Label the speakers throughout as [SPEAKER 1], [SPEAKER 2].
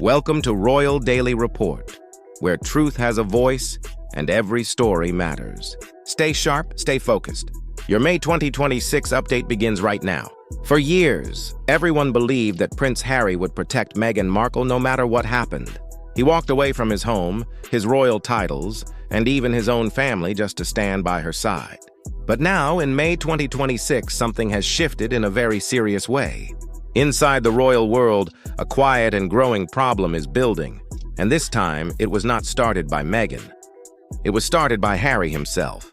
[SPEAKER 1] Welcome to Royal Daily Report, where truth has a voice and every story matters. Stay sharp, stay focused. Your May 2026 update begins right now. For years, everyone believed that Prince Harry would protect Meghan Markle no matter what happened. He walked away from his home, his royal titles, and even his own family just to stand by her side. But now, in May 2026, something has shifted in a very serious way. Inside the royal world, a quiet and growing problem is building, and this time it was not started by Meghan. It was started by Harry himself.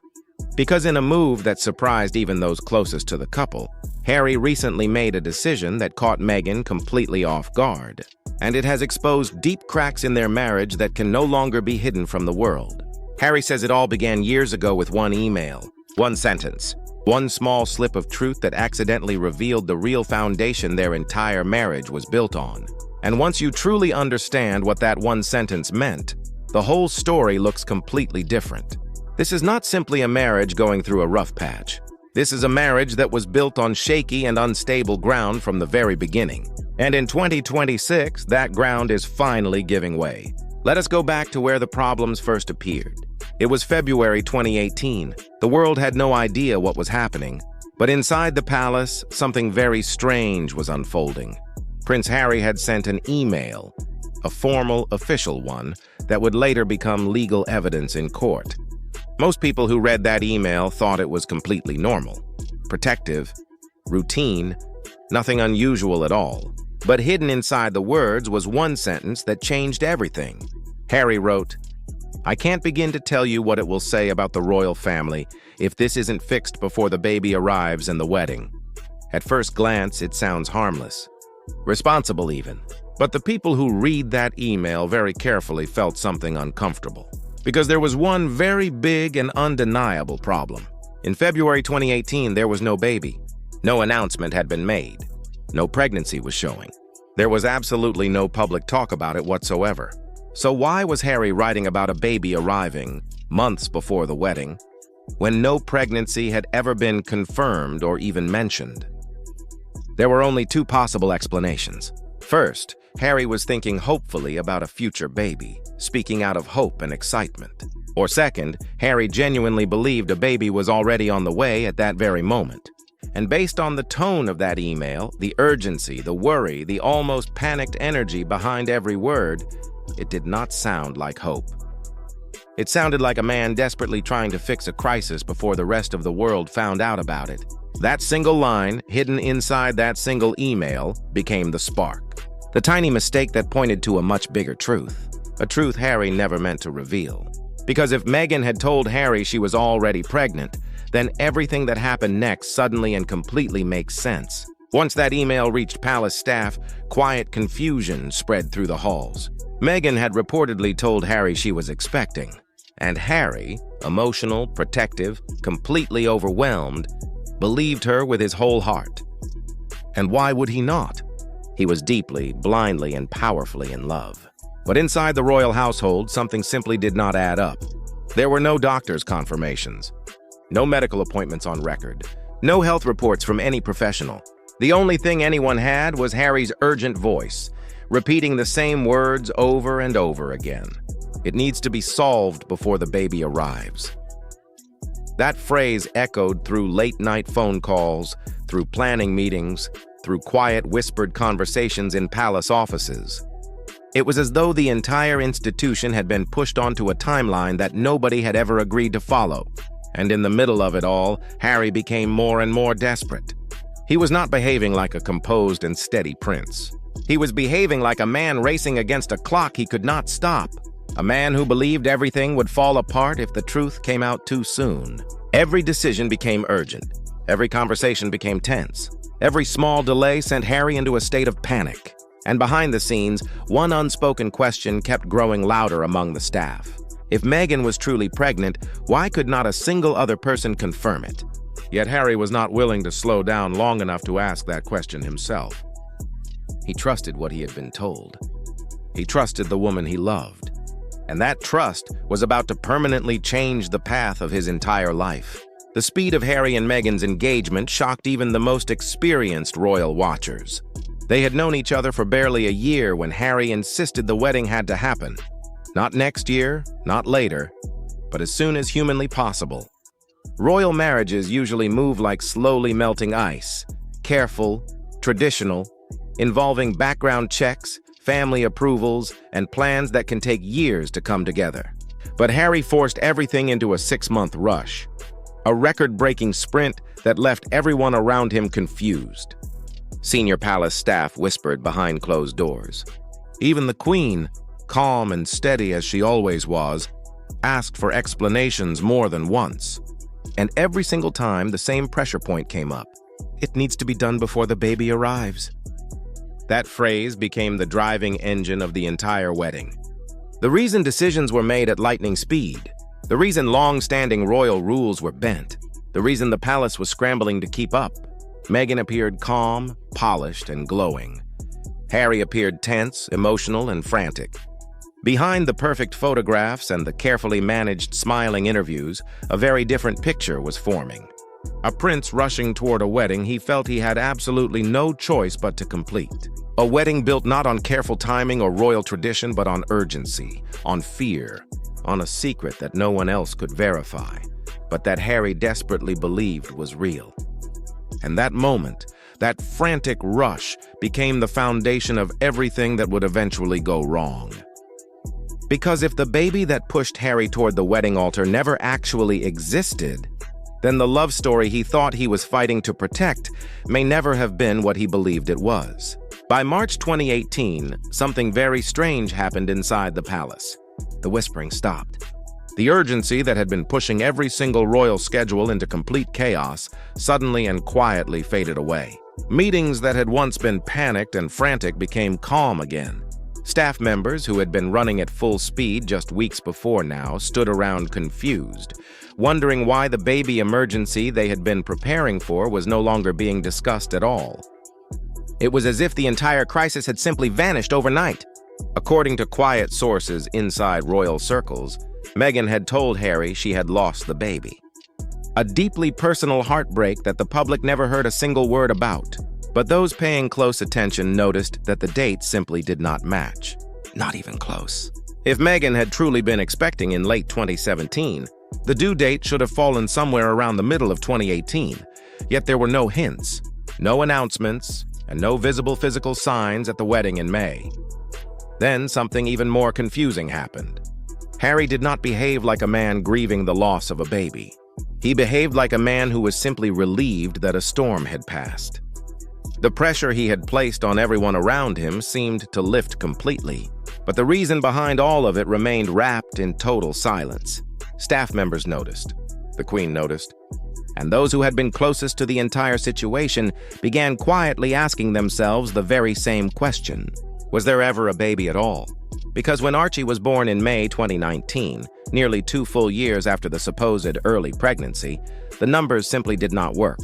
[SPEAKER 1] Because in a move that surprised even those closest to the couple, Harry recently made a decision that caught Meghan completely off guard, and it has exposed deep cracks in their marriage that can no longer be hidden from the world. Harry says it all began years ago with one email, one sentence, one small slip of truth that accidentally revealed the real foundation their entire marriage was built on. And once you truly understand what that one sentence meant, the whole story looks completely different. This is not simply a marriage going through a rough patch. This is a marriage that was built on shaky and unstable ground from the very beginning. And in 2026, that ground is finally giving way. Let us go back to where the problems first appeared. It was February 2018. The world had no idea what was happening. But inside the palace, something very strange was unfolding. Prince Harry had sent an email, a formal, official one, that would later become legal evidence in court. Most people who read that email thought it was completely normal, protective, routine, nothing unusual at all. But hidden inside the words was one sentence that changed everything. Harry wrote, "I can't begin to tell you what it will say about the royal family if this isn't fixed before the baby arrives and the wedding." At first glance, it sounds harmless, responsible even. But the people who read that email very carefully felt something uncomfortable. Because there was one very big and undeniable problem. In February 2018, there was no baby. No announcement had been made. No pregnancy was showing. There was absolutely no public talk about it whatsoever. So why was Harry writing about a baby arriving months before the wedding, when no pregnancy had ever been confirmed or even mentioned? There were only two possible explanations. First, Harry was thinking hopefully about a future baby, speaking out of hope and excitement. Or second, Harry genuinely believed a baby was already on the way at that very moment. And based on the tone of that email, the urgency, the worry, the almost panicked energy behind every word, it did not sound like hope. It sounded like a man desperately trying to fix a crisis before the rest of the world found out about it. That single line, hidden inside that single email, became the spark. The tiny mistake that pointed to a much bigger truth. A truth Harry never meant to reveal. Because if Meghan had told Harry she was already pregnant, then everything that happened next suddenly and completely makes sense. Once that email reached palace staff, quiet confusion spread through the halls. Meghan had reportedly told Harry she was expecting, and Harry, emotional, protective, completely overwhelmed, believed her with his whole heart. And why would he not? He was deeply, blindly, and powerfully in love. But inside the royal household, something simply did not add up. There were no doctor's confirmations, no medical appointments on record, no health reports from any professional. The only thing anyone had was Harry's urgent voice, repeating the same words over and over again. "It needs to be solved before the baby arrives." That phrase echoed through late-night phone calls, through planning meetings, through quiet whispered conversations in palace offices. It was as though the entire institution had been pushed onto a timeline that nobody had ever agreed to follow. And in the middle of it all, Harry became more and more desperate. He was not behaving like a composed and steady prince. He was behaving like a man racing against a clock he could not stop. A man who believed everything would fall apart if the truth came out too soon. Every decision became urgent. Every conversation became tense. Every small delay sent Harry into a state of panic. And behind the scenes, one unspoken question kept growing louder among the staff. If Meghan was truly pregnant, why could not a single other person confirm it? Yet Harry was not willing to slow down long enough to ask that question himself. He trusted what he had been told. He trusted the woman he loved. And that trust was about to permanently change the path of his entire life. The speed of Harry and Meghan's engagement shocked even the most experienced royal watchers. They had known each other for barely a year when Harry insisted the wedding had to happen. Not next year, not later, but as soon as humanly possible. Royal marriages usually move like slowly melting ice, careful, traditional, involving background checks, family approvals, and plans that can take years to come together. But Harry forced everything into a 6-month rush, a record-breaking sprint that left everyone around him confused. Senior palace staff whispered behind closed doors. Even the Queen, calm and steady as she always was, asked for explanations more than once. And every single time, the same pressure point came up. It needs to be done before the baby arrives. That phrase became the driving engine of the entire wedding. The reason decisions were made at lightning speed, the reason long-standing royal rules were bent, the reason the palace was scrambling to keep up. Meghan appeared calm, polished, and glowing. Harry appeared tense, emotional, and frantic. Behind the perfect photographs and the carefully managed smiling interviews, a very different picture was forming. A prince rushing toward a wedding he felt he had absolutely no choice but to complete. A wedding built not on careful timing or royal tradition, but on urgency, on fear, on a secret that no one else could verify, but that Harry desperately believed was real. And that moment, that frantic rush, became the foundation of everything that would eventually go wrong. Because if the baby that pushed Harry toward the wedding altar never actually existed, then the love story he thought he was fighting to protect may never have been what he believed it was. By March 2018, something very strange happened inside the palace. The whispering stopped. The urgency that had been pushing every single royal schedule into complete chaos suddenly and quietly faded away. Meetings that had once been panicked and frantic became calm again. Staff members who had been running at full speed just weeks before now stood around confused, wondering why the baby emergency they had been preparing for was no longer being discussed at all. It was as if the entire crisis had simply vanished overnight. According to quiet sources inside royal circles, Meghan had told Harry she had lost the baby. A deeply personal heartbreak that the public never heard a single word about. But those paying close attention noticed that the dates simply did not match. Not even close. If Meghan had truly been expecting in late 2017, the due date should have fallen somewhere around the middle of 2018. Yet there were no hints, no announcements, and no visible physical signs at the wedding in May. Then something even more confusing happened. Harry did not behave like a man grieving the loss of a baby. He behaved like a man who was simply relieved that a storm had passed. The pressure he had placed on everyone around him seemed to lift completely, but the reason behind all of it remained wrapped in total silence. Staff members noticed, the Queen noticed, and those who had been closest to the entire situation began quietly asking themselves the very same question. Was there ever a baby at all? Because when Archie was born in May 2019, nearly 2 full years after the supposed early pregnancy, the numbers simply did not work.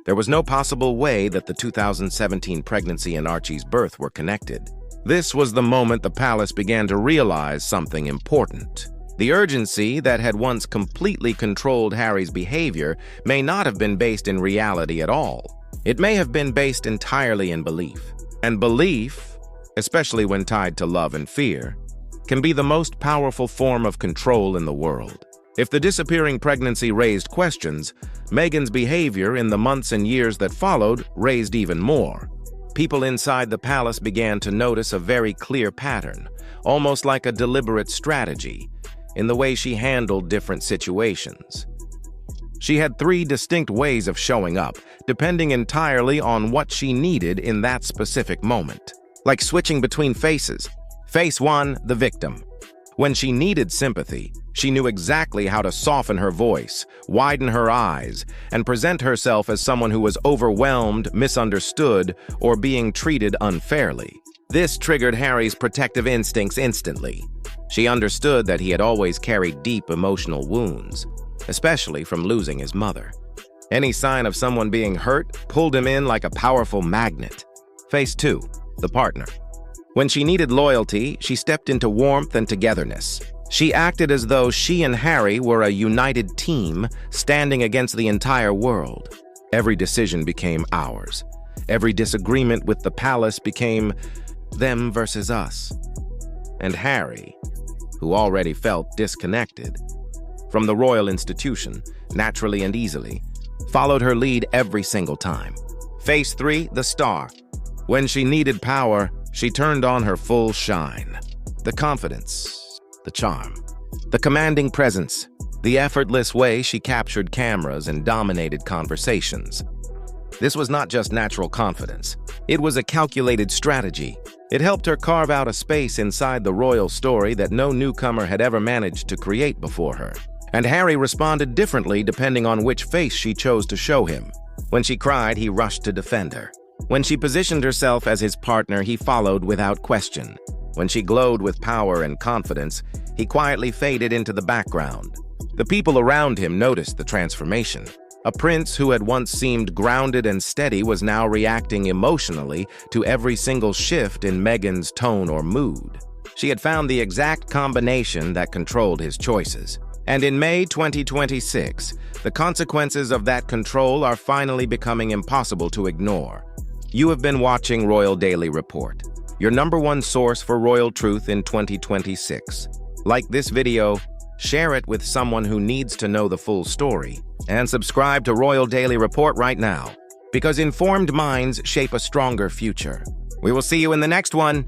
[SPEAKER 1] There was no possible way that the 2017 pregnancy and Archie's birth were connected. This was the moment the palace began to realize something important. The urgency that had once completely controlled Harry's behavior may not have been based in reality at all. It may have been based entirely in belief. And belief, especially when tied to love and fear, can be the most powerful form of control in the world. If the disappearing pregnancy raised questions, Meghan's behavior in the months and years that followed raised even more. People inside the palace began to notice a very clear pattern, almost like a deliberate strategy, in the way she handled different situations. She had 3 distinct ways of showing up, depending entirely on what she needed in that specific moment. Like switching between faces. Face 1, the victim. When she needed sympathy, she knew exactly how to soften her voice, widen her eyes, and present herself as someone who was overwhelmed, misunderstood, or being treated unfairly. This triggered Harry's protective instincts instantly. She understood that he had always carried deep emotional wounds, especially from losing his mother. Any sign of someone being hurt pulled him in like a powerful magnet. Phase 2, the partner. When she needed loyalty, she stepped into warmth and togetherness. She acted as though she and Harry were a united team standing against the entire world. Every decision became ours. Every disagreement with the palace became them versus us. And Harry, who already felt disconnected from the royal institution, naturally and easily, followed her lead every single time. Phase 3, the star. When she needed power, she turned on her full shine. The confidence, the charm, the commanding presence, the effortless way she captured cameras and dominated conversations. This was not just natural confidence. It was a calculated strategy. It helped her carve out a space inside the royal story that no newcomer had ever managed to create before her. And Harry responded differently depending on which face she chose to show him. When she cried, he rushed to defend her. When she positioned herself as his partner, he followed without question. When she glowed with power and confidence, he quietly faded into the background. The people around him noticed the transformation. A prince who had once seemed grounded and steady was now reacting emotionally to every single shift in Meghan's tone or mood. She had found the exact combination that controlled his choices. And in May 2026, the consequences of that control are finally becoming impossible to ignore. You have been watching Royal Daily Report, your #1 source for royal truth in 2026. Like this video, share it with someone who needs to know the full story, and subscribe to Royal Daily Report right now, because informed minds shape a stronger future. We will see you in the next one.